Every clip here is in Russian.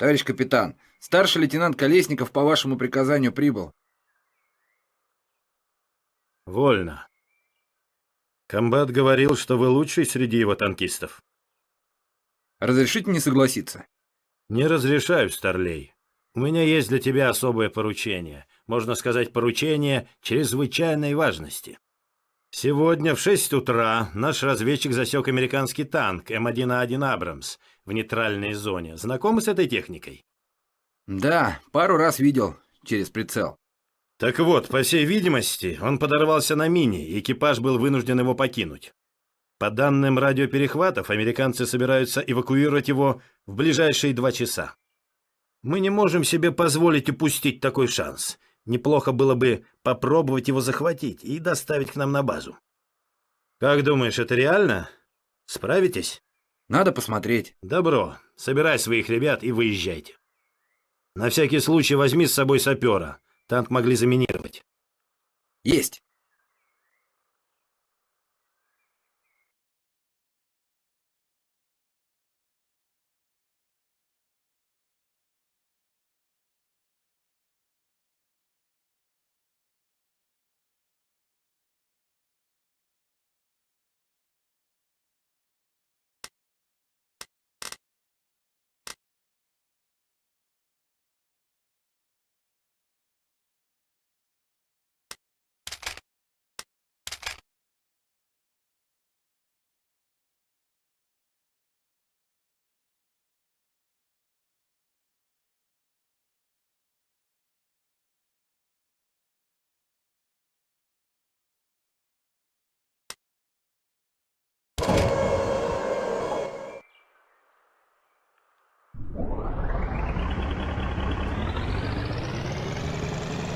Товарищ капитан, старший лейтенант Колесников по вашему приказанию прибыл. Вольно. Комбат говорил, что вы лучший среди его танкистов. Разрешите не согласиться? Не разрешаю, старлей. У меня есть для тебя особое поручение. Можно сказать, поручение чрезвычайной важности. Сегодня в 6 утра наш разведчик засек американский танк М1А1 «Абрамс» в нейтральной зоне. Знакомы с этой техникой? Да, пару раз видел через прицел. Так вот, по всей видимости, он подорвался на мине, и экипаж был вынужден его покинуть. По данным радиоперехватов, американцы собираются эвакуировать его в ближайшие 2 часа. Мы не можем себе позволить упустить такой шанс. Неплохо было бы попробовать его захватить и доставить к нам на базу. Как думаешь, это реально? Справитесь? Надо посмотреть. Добро. Собирай своих ребят и выезжайте. На всякий случай возьми с собой сапера. Танк могли заминировать. Есть.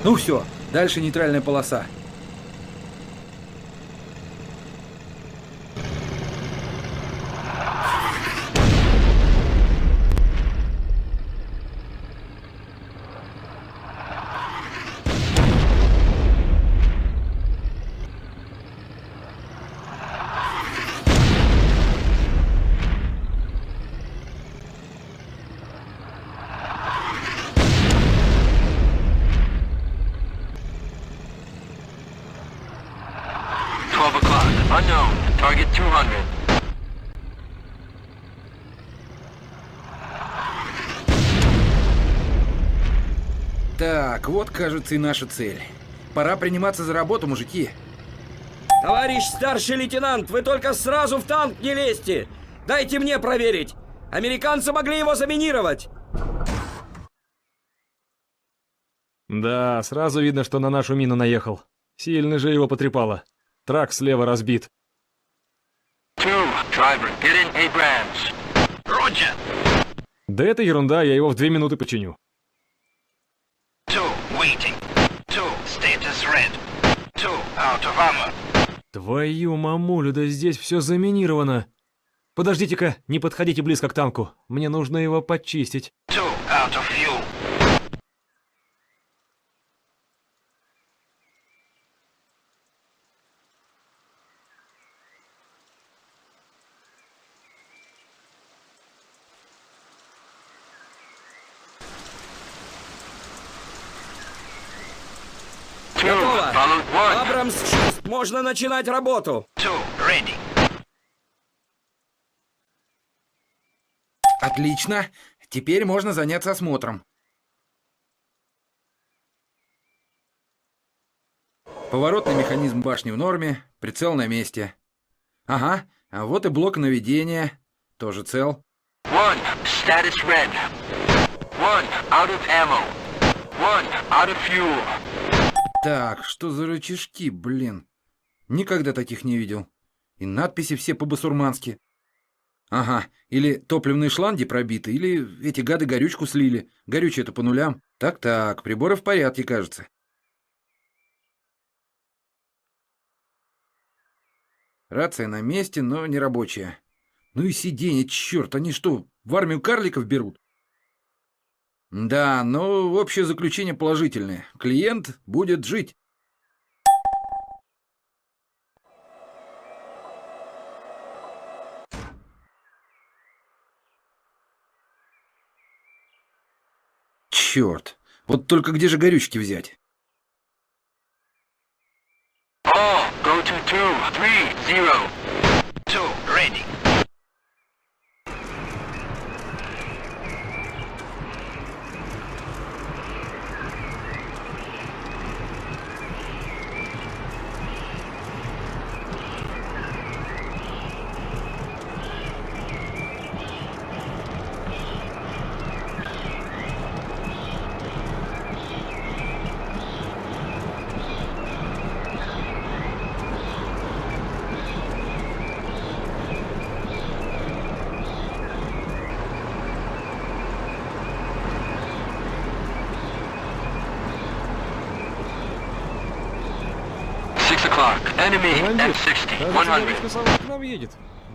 Ну все, дальше нейтральная полоса. Unknown. Target 200. Так, вот, кажется, и наша цель. Пора приниматься за работу, мужики. Товарищ старший лейтенант, вы только сразу в танк не лезьте! Дайте мне проверить! Американцы могли его заминировать! Да, сразу видно, что на нашу мину наехал. Сильно же его потрепало. Трак слева разбит. Driver, get in Abrams. Roger. Да это ерунда, я его в 2 минуты починю. 2, waiting. 2, status red. 2, out of ammo. Твою мамулю, да здесь все заминировано. Подождите-ка, не подходите близко к танку. Мне нужно его почистить. 2, out of fuel. Готово! Абрамс чист, можно начинать работу! 2, ready. Отлично. Теперь можно заняться осмотром. Поворотный механизм башни в норме, прицел на месте. Ага, а вот и блок наведения. Тоже цел. 1, status red. 1, out of ammo. 1, out of fuel. Так, что за рычажки, блин? Никогда таких не видел. И надписи все по-басурмански. Ага, или топливные шланги пробиты, или эти гады горючку слили. Горючее-то по нулям. Так-так, приборы в порядке, кажется. Рация на месте, но не рабочая. Ну и сиденье, черт, они что, в армию карликов берут? Да, но общее заключение положительное. Клиент будет жить. черт. Вот только где же горючки взять? All, go to 230. 2, ready. Enemy Командир, M60, кажется, 100. сама к нам едет,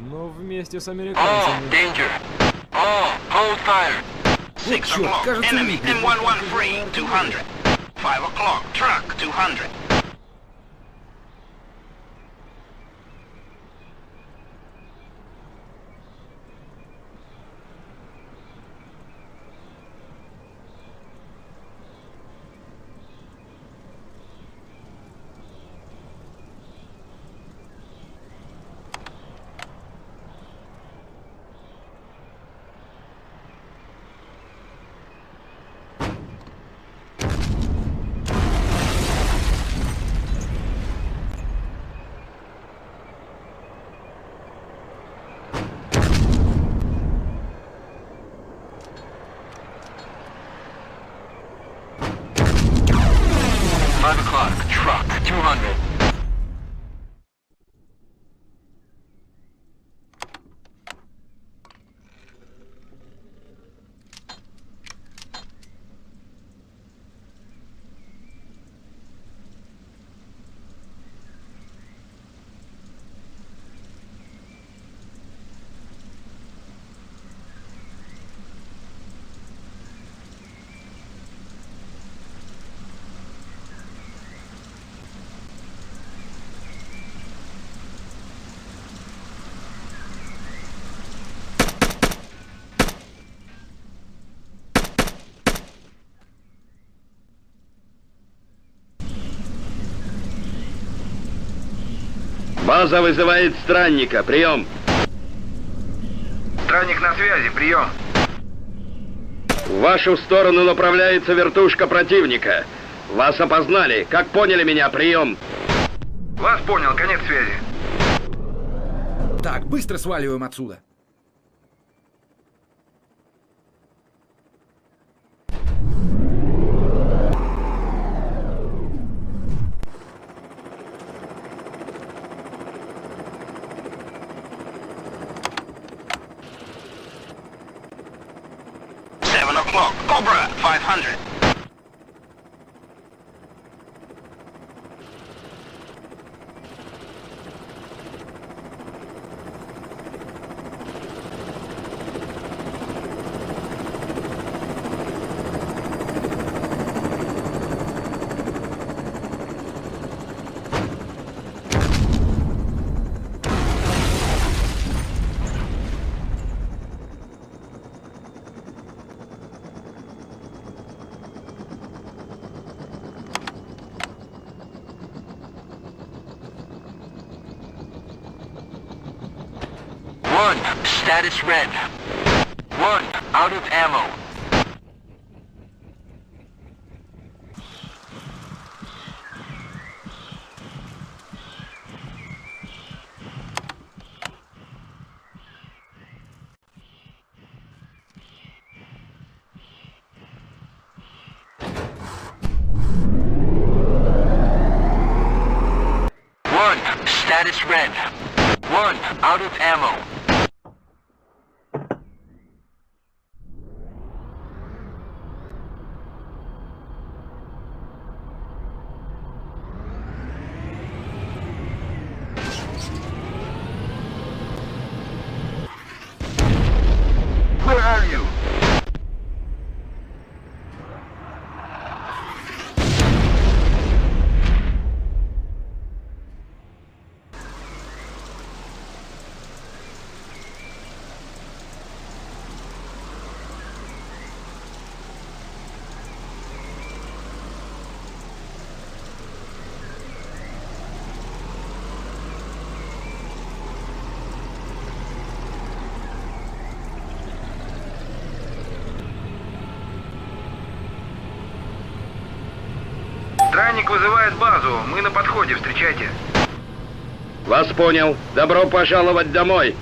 но вместе с All, американцами. danger. All, hold fire. Вот черт, кажется, Enemy видно. M113, 200. 5 o'clock, truck, 200. Truck, 200. База вызывает странника. Прием. Странник на связи, прием. В вашу сторону направляется вертушка противника. Вас опознали. Как поняли меня? Прием. Вас понял, конец связи. Так, быстро сваливаем отсюда. Cobra, 500. One, status red. One, out of ammo. One, status red. One, out of ammo. Where are you? Странник вызывает базу. Мы на подходе, встречайте. Вас понял. Добро пожаловать домой.